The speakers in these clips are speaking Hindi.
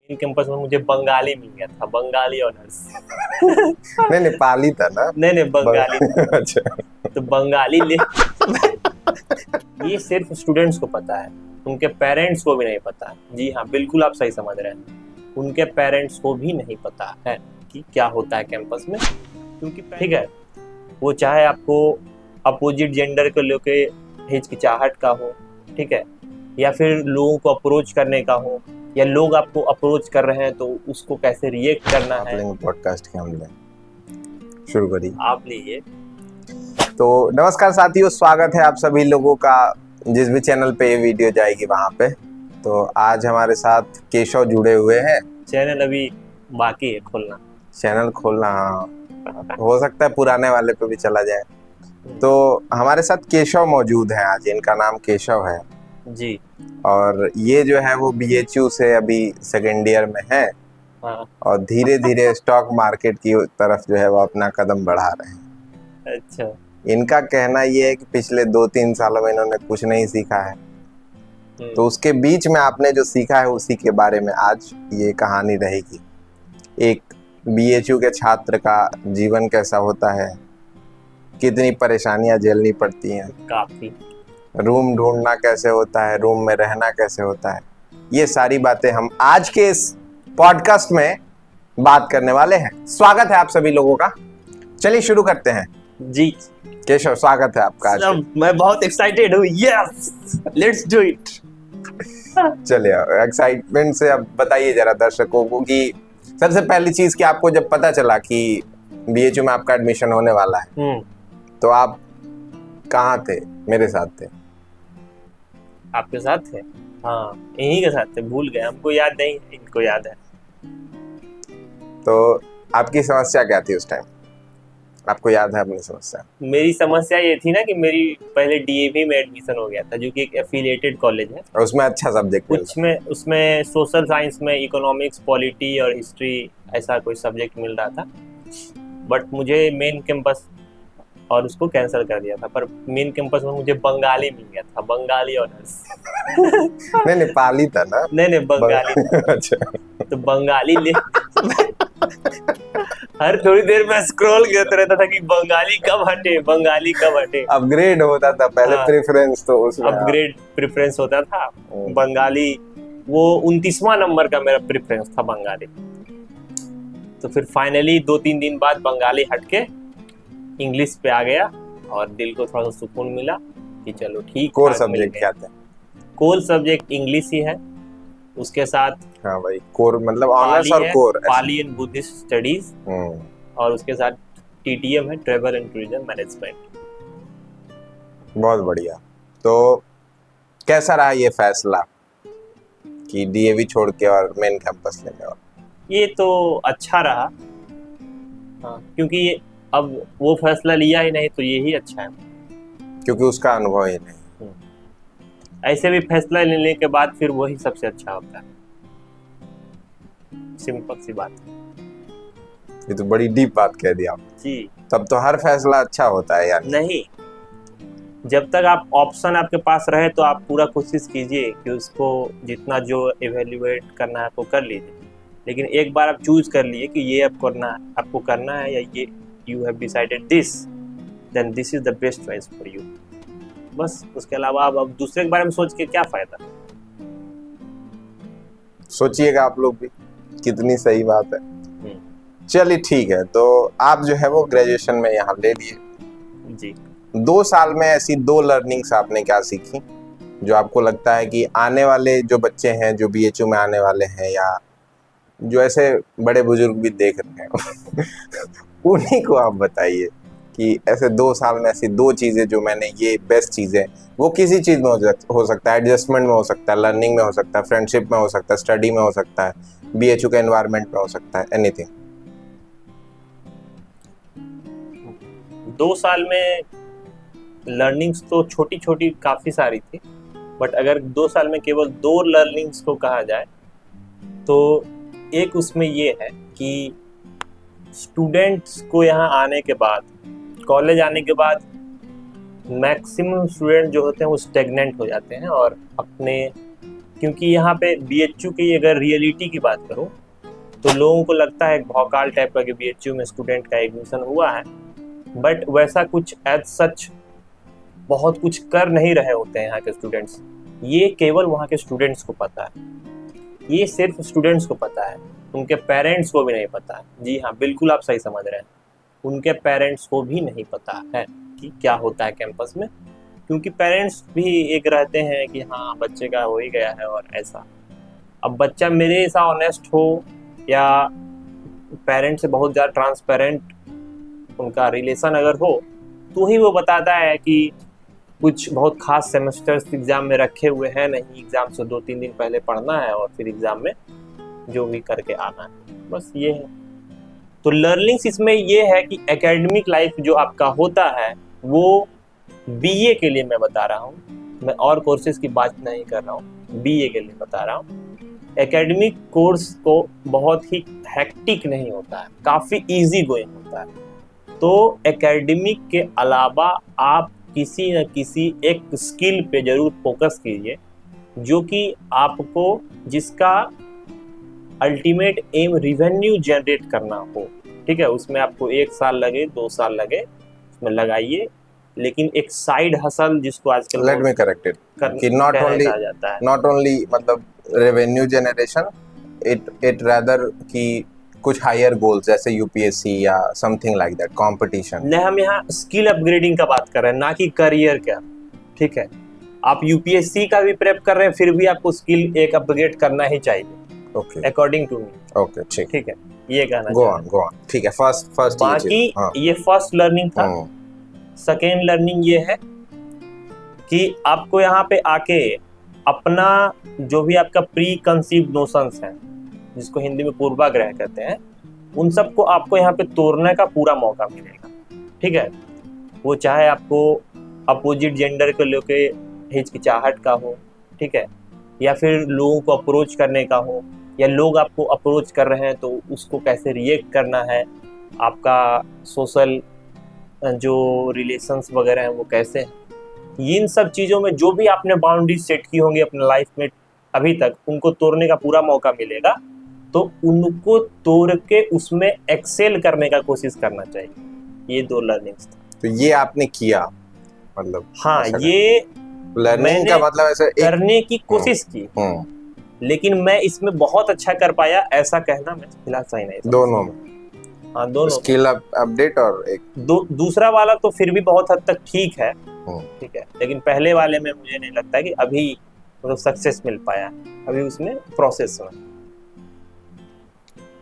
इन कैंपस में मुझे बंगाली मिल गया था, बंगाली ऑनर्स। नहीं नेपाली था ना? नहीं बंगाली था। अच्छा। तो बंगाली ले ये सिर्फ स्टूडेंट्स को पता है, उनके पेरेंट्स को भी नहीं पता। जी हाँ, बिल्कुल आप सही समझ रहे हैं, उनके पेरेंट्स को भी नहीं पता है कि क्या होता है कैंपस में। क्योंकि ठीक है, वो चाहे आपको अपोजिट जेंडर को लेके हिचकिचाहट का हो, ठीक है, या फिर लोगों को अप्रोच करने का हो, या लोग आपको अप्रोच कर रहे हैं तो उसको कैसे रिएक्ट करना है। पॉडकास्ट के हम शुरू करिए, आप लीजिए। तो नमस्कार साथियों, स्वागत है आप सभी लोगों का जिस भी चैनल पे ये वीडियो जाएगी वहाँ पे। तो आज हमारे साथ केशव जुड़े हुए हैं। चैनल अभी बाकी है खोलना। चैनल खोलना, हाँ, हो सकता है पुराने वाले पे भी चला जाए। तो हमारे साथ केशव मौजूद है आज, इनका नाम केशव है जी। और ये जो है वो BHU से अभी सेकेंड ईयर में है। हाँ। और धीरे धीरे स्टॉक मार्केट की तरफ जो है वो अपना कदम बढ़ा रहे हैं। अच्छा। इनका कहना ये है कि पिछले 2-3 सालों में इन्होंने कुछ नहीं सीखा है, तो उसके बीच में आपने जो सीखा है उसी के बारे में आज ये कहानी रहेगी। एक BHU के छात्र का जीवन कैसा होता है, कितनी परेशानियां झेलनी पड़ती हैं, काफी, रूम ढूंढना कैसे होता है, रूम में रहना कैसे होता है, ये सारी बातें हम आज के इस पॉडकास्ट में बात करने वाले हैं। स्वागत है आप सभी लोगों का। चलिए शुरू करते हैं। जी केशव, स्वागत है आपका आज। मैं बहुत एक्साइटेड हूँ। Yes, let's do it. चलिए, एक्साइटमेंट से अब बताइए जरा दर्शकों को कि सबसे पहली चीज कि आपको जब पता चला कि BHU में आपका एडमिशन होने वाला है, तो आप कहाँ थे? मेरे साथ थे। आपके साथ थे? हाँ, यहीं के साथ थे। भूल गए, हमको याद नहीं, इनको याद है। तो आपकी समस्या क्या थी उस टाइम? आपको याद है अपनी समस्या? मेरी समस्या ये थी ना कि मेरी पहले DAV में एडमिशन हो गया था, जो कि एक एफिलिएटेड कॉलेज है। और उसमें अच्छा सब्जेक्ट उसमें सोशल साइंस में इकोनॉमिक्स, पॉलिटी और हिस्ट्री ऐसा कोई सब्जेक्ट मिल रहा था। बट मुझे मेन कैंपस और उसको कैंसिल कर दिया था। पर मेन कैंपस में मुझे बंगाली मिल गया था, बंगाली ऑनर्स। नहीं नेपाली था ना? नहीं बंगाली था। अच्छा। तो बंगाली ले हर थोड़ी देर में स्क्रॉल करता रहता था कि बंगाली कब हटे, बंगाली कब हटे। अपग्रेड होता था पहले। हाँ, प्रेफरेंस तो उसमें अपग्रेड प्रेफरेंस होता था। बंगाली वो 29वां नंबर का मेरा प्रेफरेंस था, बंगाली। तो फिर फाइनली 2-3 दिन बाद बंगाली हटके इंग्लिश पे आ गया और दिल को थोड़ा सा सुकून मिला कि चलो ठीक। कोर सब्जेक्ट क्या था? कोर सब्जेक्ट इंग्लिश ही है, उसके साथ हाँ भाई, कोर मतलब ऑनर्स और core Pali and Buddhist studies, और उसके साथ TTM है, ट्रैवल एंड टूरिज्म मैनेजमेंट। बहुत बढ़िया। तो कैसा रहा ये फैसला कि DAV छोड़ के और मेन कैंपस लेने वाला? ये तो अच्छा रहा। हाँ, क्योंकि अब वो फैसला लिया ही नहीं तो यही अच्छा है, क्योंकि उसका अनुभव ही नहीं। ऐसे भी फैसला लेने के बाद फिर वही सबसे अच्छा होता है। सिंपल सी बात। ये तो बड़ी डीप बात कह दी आप जी। तब तो हर फैसला अच्छा होता है यार। नहीं, जब तक आप ऑप्शन आपके पास रहे तो आप पूरा कोशिश कीजिए कि उसको जितना जो इवेल्युएट करना है आपको कर लीजिए। लेकिन एक बार आप चूज कर लिए कि ये आपको करना है, या ये you have decided this, then this is the best choice for you। बस, उसके अलावा अब दूसरे के बारे में सोच के क्या फायदा। सोचिएगा आप लोग भी, कितनी सही बात है। चलिए ठीक है, तो आप जो है वो ग्रेजुएशन में यहाँ ले लिए जी। 2 साल में ऐसी 2 लर्निंग्स आपने क्या सीखी जो आपको लगता है कि आने वाले जो बच्चे हैं जो BHU में आने वाले हैं, या जो ऐसे बड़े बुजुर्ग भी देख रहे हैं उन्हीं को आप बताइए कि ऐसे 2 साल में ऐसी 2 चीजें जो मैंने, ये बेस्ट चीजें, वो किसी चीज में हो सकता है, एडजस्टमेंट में हो सकता है, लर्निंग में हो सकता है, फ्रेंडशिप में हो सकता है, स्टडी में हो सकता है, BHU के एनवायरनमेंट में हो सकता है, एनीथिंग। 2 साल में लर्निंग्स तो छोटी छोटी काफी सारी थी, बट अगर 2 साल में केवल 2 लर्निंग्स को कहा जाए तो एक उसमें ये है कि स्टूडेंट्स को यहाँ आने के बाद, कॉलेज आने के बाद मैक्सिमम स्टूडेंट जो होते हैं वो स्टेगनेंट हो जाते हैं और अपने क्योंकि यहाँ पे बीएचयू की अगर रियलिटी की बात करूँ तो लोगों को लगता है भौकाल टाइप का कि बीएचयू में स्टूडेंट का एडमिशन हुआ है, बट वैसा कुछ एज सच बहुत कुछ कर नहीं रहे होते हैं यहाँ के स्टूडेंट्स। ये केवल वहाँ के स्टूडेंट्स को पता है, ये सिर्फ स्टूडेंट्स को पता है, उनके पेरेंट्स को भी नहीं पता है। जी हाँ, बिल्कुल आप सही समझ रहे हैं, उनके पेरेंट्स को भी नहीं पता है कि क्या होता है कैंपस में, क्योंकि पेरेंट्स भी एक रहते हैं कि हाँ बच्चे का हो ही गया है और ऐसा। अब बच्चा मेरे ऐसा ऑनेस्ट हो या पेरेंट्स से बहुत ज़्यादा ट्रांसपेरेंट उनका रिलेशन अगर हो तो ही वो बताता है कि कुछ बहुत खास सेमेस्टर्स एग्ज़ाम में रखे हुए हैं, नहीं एग्ज़ाम से 2-3 दिन पहले पढ़ना है और फिर एग्ज़ाम में जो भी करके आना है, बस ये है। तो लर्निंग्स इसमें ये है कि एकेडमिक लाइफ जो आपका होता है वो बीए के लिए मैं बता रहा हूँ, मैं और कोर्सेज की बात नहीं कर रहा हूँ, बीए के लिए बता रहा हूँ। एकेडमिक कोर्स को बहुत ही हेक्टिक नहीं होता है, काफ़ी इजी गोइंग होता है। तो एकेडमिक के अलावा आप किसी न किसी एक स्किल पे जरूर फोकस कीजिए जो कि आपको, जिसका अल्टीमेट एम रिवेन्यू जनरेट करना हो, ठीक है। उसमें आपको 1 साल लगे 2 साल लगे उसमें लगाइए, लेकिन एक साइड हसल जिसको आजकल लेट मी करेक्ट इट कि नॉट ओनली मतलब रेवेन्यू जनरेशन, इट रादर कि कुछ हायर गोल्स जैसे यूपीएससी या समथिंग लाइक दैट कंपटीशन। नहीं, हम यहाँ स्किल अपग्रेडिंग का बात कर रहे हैं, ना कि करियर का, ठीक है। आप यूपीएससी का भी प्रेप कर रहे हैं फिर भी आपको स्किल एक अपग्रेड करना ही चाहिए, okay, according to me. Okay, ठीक है, ये कहना गो ऑन, ठीक है। फर्स्ट बाकी ये फर्स्ट लर्निंग था। सेकेंड लर्निंग ये है कि आपको यहाँ पे आके अपना जो भी आपका प्री कंसीव्ड नोशंस हैं, जिसको हिंदी में पूर्वाग्रह कहते हैं, उन सबको आपको यहाँ पे तोड़ने का पूरा मौका मिलेगा, ठीक है। वो चाहे आपको अपोजिट जेंडर को लेके हिचकिचाहट का हो, ठीक है, या फिर लोगों को अप्रोच करने का हो, या लोग आपको अप्रोच कर रहे हैं तो उसको कैसे रिएक्ट करना है, आपका सोशल जो रिलेशंस वगैरह हैं वो कैसे हैं, इन सब चीज़ों में जो भी आपने बाउंड्री सेट की होंगी अपने लाइफ में अभी तक, उनको तोड़ने का पूरा मौका मिलेगा। तो उनको तोड़ के उसमें एक्सेल करने का कोशिश करना चाहिए। ये 2 लर्निंग्स था। तो ये आपने किया, मतलब हाँ, ये लर्निंग का मतलब ऐसे करने की कोशिश की, लेकिन मैं इसमें बहुत अच्छा कर पाया ऐसा कहना मैं फिलहाल सही नहीं। दोनों में, हाँ, दोनों स्किल अपडेट और एक दूसरा वाला तो फिर भी बहुत हद तक ठीक है, ठीक है, लेकिन पहले वाले में मुझे नहीं लगता कि अभी मतलब सक्सेस मिल पाया, अभी उसमें प्रोसेस में।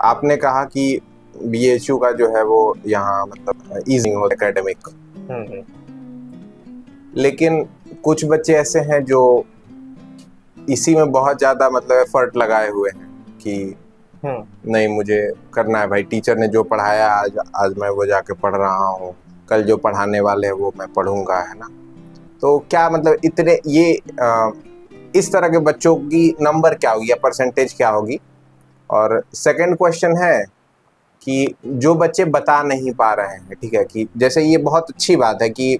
आपने कहा कि बीएचयू का जो है वो यहाँ मतलब इजी हो एकेडमिक, लेकिन कुछ बच्चे ऐसे हैं जो इसी में बहुत ज्यादा मतलब एफर्ट लगाए हुए हैं कि नहीं मुझे करना है भाई, टीचर ने जो पढ़ाया आज मैं वो जाके पढ़ रहा हूँ, कल जो पढ़ाने वाले हैं वो मैं पढ़ूंगा, है ना। तो क्या मतलब इतने ये इस तरह के बच्चों की नंबर क्या होगी या परसेंटेज क्या होगी। और सेकंड क्वेश्चन है कि जो बच्चे बता नहीं पा रहे हैं, ठीक है, कि जैसे ये बहुत अच्छी बात है कि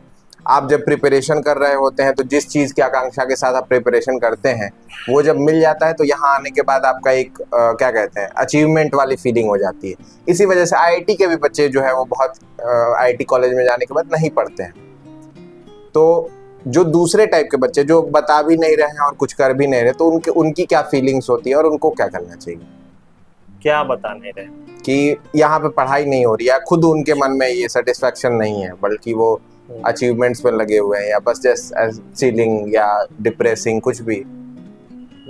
आप जब प्रिपरेशन कर रहे होते हैं तो जिस चीज़ की आकांक्षा के साथ आप प्रिपरेशन करते हैं वो जब मिल जाता है तो यहाँ आने के बाद आपका एक क्या कहते हैं अचीवमेंट वाली फीलिंग हो जाती है। इसी वजह से आईआईटी के भी बच्चे जो है वो बहुत आईआईटी कॉलेज में जाने के बाद नहीं पढ़ते हैं। तो जो दूसरे टाइप के बच्चे जो बता भी नहीं रहे हैं और कुछ कर भी नहीं रहे, तो उनकी क्या फीलिंग्स होती है और उनको क्या करना चाहिए। क्या बता नहीं रहे कि यहाँ पे पढ़ाई नहीं हो रही है, खुद उनके मन में ये सेटिस्फेक्शन नहीं है, बल्कि वो अचीवमेंट्स पे लगे हुए हैं या बस जस्ट सीलिंग या डिप्रेसिंग कुछ भी,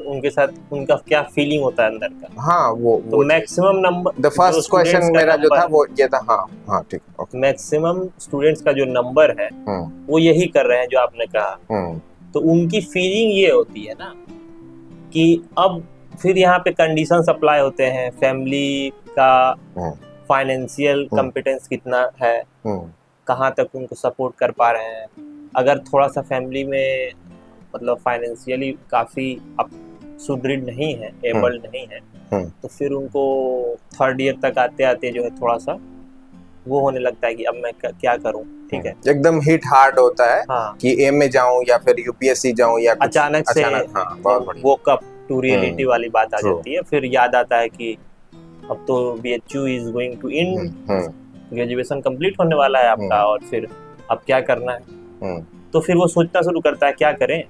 उनके साथ उनका क्या फीलिंग होता है अंदर का। हाँ, वो maximum number, the first question मेरा जो था वो ये था। हाँ, ठीक, ओके। मैक्सिमम स्टूडेंट्स का जो नंबर है वो यही कर रहे हैं जो आपने कहा। तो उनकी फीलिंग ये होती है ना कि अब फिर यहाँ पे कंडीशंस अप्लाई होते हैं, फैमिली का फाइनेंशियल कॉम्पिटेंस कितना है, कहाँ तक उनको सपोर्ट कर पा रहे हैं। अगर थोड़ा सा फैमिली में मतलब फाइनेंशियली काफ़ी सुदृढ़ नहीं है, एबल नहीं है, तो फिर उनको 3rd ईयर तक आते आते जो है थोड़ा सा वो होने लगता है कि अब मैं क्या करूं, ठीक है। एकदम हिट हार्ड होता है। हाँ, कि एम में जाऊं या फिर यूपीएससी जाऊं या अचानक से बहुत बढ़िया। वो कब टू रियलिटी हम्म, वाली बात आ true. जाती है। फिर याद आता है कि अब तो BHU is going to end, hmm, graduation complete होने वाला है आपका, और फिर अब क्या करना है। हम्म, तो फिर वो सोचना शुरू करता है क्या करें,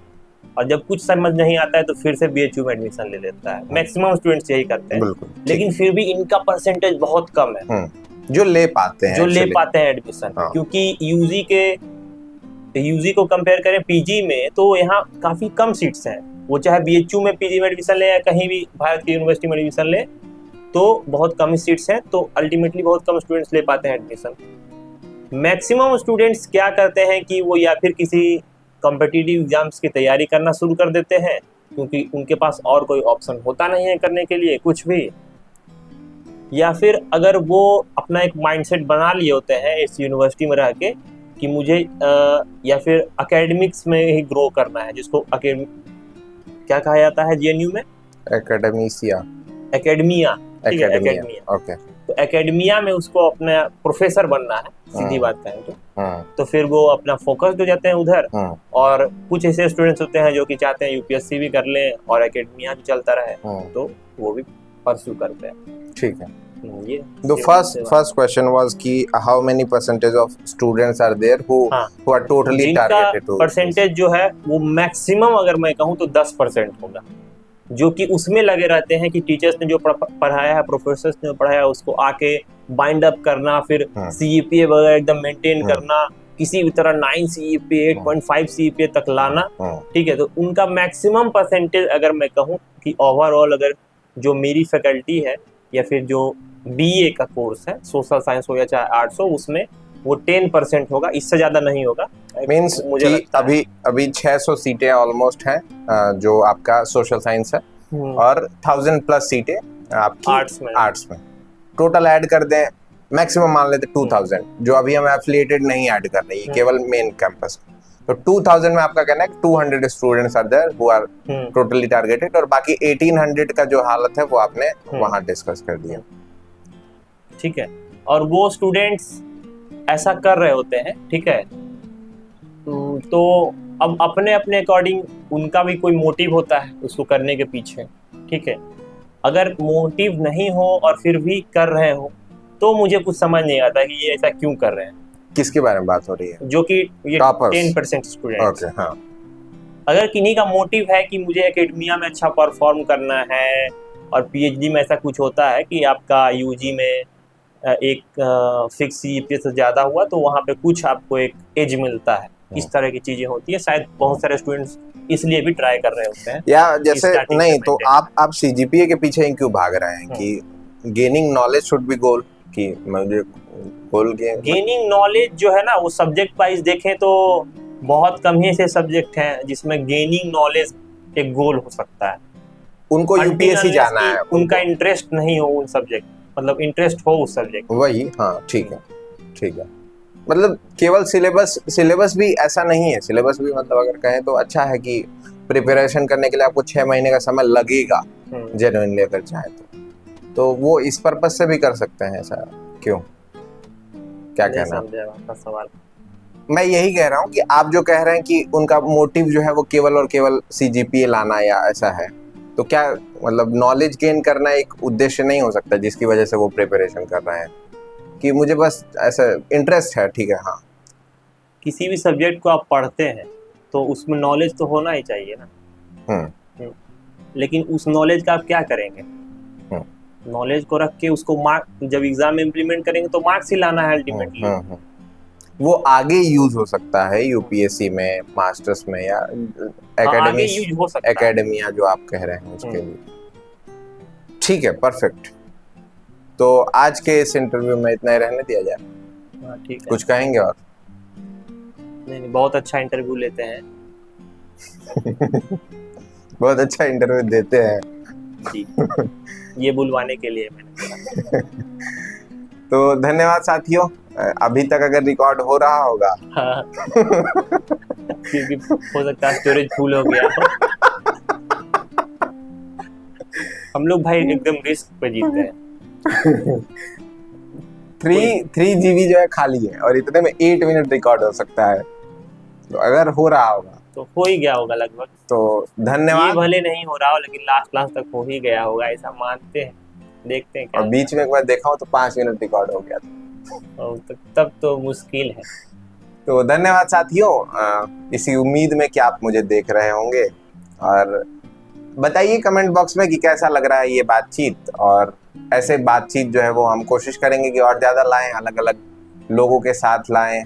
और जब कुछ समझ नहीं आता है तो फिर से BHU में एडमिशन ले लेता है। मैक्सिमम स्टूडेंट्स यही करते हैं, बिल्कुल ठीक। लेकिन फिर भी इनका परसेंटेज बहुत कम है जो ले पाते हैं जो ले actually. पाते हैं एडमिशन। हाँ। क्योंकि यूजी को कंपेयर करें पीजी में तो यहाँ काफी कम सीट्स हैं। वो चाहे BHU में पीजी में एडमिशन ले या कहीं भी भारत की यूनिवर्सिटी में एडमिशन ले, तो बहुत कम सीट्स हैं, तो अल्टीमेटली बहुत कम स्टूडेंट्स ले पाते हैं एडमिशन। मैक्सिमम स्टूडेंट्स क्या करते हैं कि वो या फिर किसी कॉम्पिटिटिव एग्जाम्स की तैयारी करना शुरू कर देते हैं, क्योंकि उनके पास और कोई ऑप्शन होता नहीं है करने के लिए कुछ भी, या फिर अगर वो अपना एक माइंडसेट बना लिए होते हैं इस यूनिवर्सिटी में रह के कि मुझे या फिर एकेडमिक्स में ही ग्रो करना है, जिसको क्या कहा जाता है JNU में, एकेडमिया, एकेडमिया, ठीक है, एकेडमिया, एकेडमिया। ओके। तो एकेडमिया में उसको अपना प्रोफेसर बनना है, सीधी बात कहें तो फिर वो अपना फोकस हो जाते हैं उधर। और कुछ ऐसे स्टूडेंट्स होते हैं जो कि चाहते हैं UPSC भी कर लें और एकेडमिया भी चलता रहे, तो वो भी परस्यू करते हैं। ठीक है। ये The first question was कि how many percentage of students are there who are totally targeted to percentage जो है वो मैक्सिमम अगर मैं कहूँ तो 10% होगा, जो कि उसमें लगे रहते हैं कि टीचर्स ने जो पढ़ाया है, प्रोफेसर्स ने पढ़ाया है, उसको आके बाइंड अप करना, फिर CGPA वगैरह एकदम मेंटेन करना, किसी भी तरह 9 CGPA 8.5 CGPA तक लाना, ठीक है। तो उनका मैक्सिमम परसेंटेज अगर मैं कहूँ कि ओवरऑल अगर जो मेरी फैकल्टी है या फिर जो BA का कोर्स है, सोशल साइंस हो या चाहे आर्ट्स हो, उसमें वो 10% होगा, इससे ज्यादा नहीं होगा। मीन्स कि अभी 600 सीटें ऑलमोस्ट हैं जो आपका सोशल साइंस है, और 1000+ सीटें आपकी आर्ट्स में टोटल ऐड कर दें, मैक्सिमम मान लेते 2000, जो अभी हम एफिलिएटेड नहीं ऐड कर रहे हैं, केवल मेन कैंपस। तो 2000 में आपका कहना है कि 200 students are there who are totally targeted, और बाकी 1800 का जो हालत है वो आपने वहां डिस्कस कर दिया, ठीक है। और वो स्टूडेंट्स ऐसा कर रहे होते हैं, ठीक है, तो अब अपने अपने अकॉर्डिंग उनका भी कोई मोटिव होता है उसको करने के पीछे, ठीक है। अगर मोटिव नहीं हो और फिर भी कर रहे हो तो मुझे कुछ समझ नहीं आता कि ये ऐसा क्यों कर रहे हैं। किसके बारे में बात हो रही है? जो कि ये 10% स्टूडेंट्स। ओके, हाँ। अगर किन्हीं का मोटिव है कि मुझे एकेडमिया में अच्छा परफॉर्म करना है और PhD में ऐसा कुछ होता है कि आपका UG में एक फिक्स CGPA से ज़्यादा हुआ तो वहाँ पे कुछ आपको एक एज मिलता है, इस तरह की चीज़ें होती है। शायद बहुत सारे स्टूडेंट्स इसलिए भी ट्राई कर रहे होते हैं, या जैसे नहीं तो आप CGPA के पीछे ही क्यों भाग रहे हैं कि गेनिंग नॉलेज शुड बी गोल, कि मुझे गोल गेनिंग नॉलेज जो है ना वो सब्जेक्ट वाइज देखें तो बहुत कम ही ऐसे सब्जेक्ट हैं जिसमें गेनिंग नॉलेज एक गोल हो सकता है। उनको UPSC जाना है, उनका इंटरेस्ट नहीं हो उन सब्जेक्ट, मतलब इंटरेस्ट हो उस सब्जेक्ट वही, हाँ ठीक है, ठीक है। मतलब केवल सिलेबस भी ऐसा नहीं है, सिलेबस भी मतलब अगर कहें तो अच्छा है कि प्रिपरेशन करने के लिए आपको 6 महीने का समय लगेगा जेन्युइनली अगर चाहे तो वो इस पर्पज से भी कर सकते हैं ऐसा क्यों? क्या कहना है आपका सवाल? मैं यही कह रहा हूँ कि आप जो कह रहे हैं कि उनका मोटिव जो है वो केवल और केवल CGPA लाना या ऐसा है, तो क्या मतलब नॉलेज गेन करना एक उद्देश्य नहीं हो सकता जिसकी वजह से वो प्रिपरेशन कर रहे हैं कि मुझे बस ऐसा इंटरेस्ट है? ठीक है, हाँ। किसी भी सब्जेक्ट को आप पढ़ते हैं तो उसमें नॉलेज तो होना ही चाहिए ना। लेकिन उस नॉलेज का आप क्या करेंगे? नॉलेज को रख के उसको मार्क जब एग्जाम में इम्प्लीमेंट करेंगे तो मार्क्स ही लाना है अल्टीमेटली। वो आगे यूज हो सकता है UPSC में, मास्टर्स में, या एकेडमिया जो आप कह रहे हैं उसके लिए। ठीक है, परफेक्ट। तो आज के इस इंटरव्यू में इतना ही रहने दिया जाए। ठीक है, कुछ कहेंगे और? नहीं, बहुत अच्छा इंटरव्यू लेते हैं। बहुत अच्छा इंटरव्यू देते हैं जी। ये बुलवाने के लिए मैंने तो धन्यवाद साथियों। अभी तक अगर रिकॉर्ड हो रहा होगा क्योंकि हो सकता है स्टोरेज फुल हो गया। हम लोग भाई एकदम रिस्क पे जीते हैं। 3 GB जो है खाली है और इतने में 8 मिनट रिकॉर्ड हो सकता है, तो अगर हो रहा होगा तो हो ही गया होगा लगभग। तो ये धन्यवाद। भले नहीं हो रहा हो लेकिन लास्ट तक हो ही गया होगा, ऐसा मानते हैं, देखते हैं क्या और बीच में एक बार देखा हो तो 5 मिनट रिकॉर्ड हो गया था। और तब तो मुश्किल है। तो धन्यवाद साथियों, इसी उम्मीद में कि आप मुझे देख रहे होंगे, और बताइए कमेंट बॉक्स में कि कैसा लग रहा है ये बातचीत। और ऐसे बातचीत जो है वो हम कोशिश करेंगे कि और ज़्यादा लाएं, अलग अलग लोगों के साथ लाएं,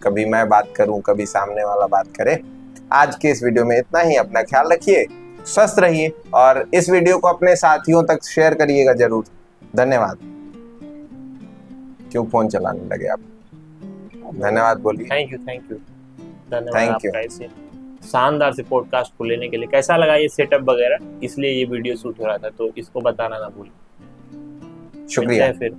कभी मैं बात करूं, कभी सामने वाला बात करे। आज के इस वीडियो में इतना ही। अपना ख्याल रखिए, स्वस्थ रहिए, और इस वीडियो को अपने साथियों तक शेयर करिएगा जरूर। धन्यवाद। क्यों फोन चलाने लगे आप? धन्यवाद बोलिए। थैंक यू धन्यवाद Thank आपका ऐसे शानदार से पॉडकास्ट को लेने के लिए। कैसा लगा ये सेटअप वगैरह, इसलिए ये वीडियो शूट हो रहा था, तो इसको बताना ना भूलें। शुक्रिया। फिर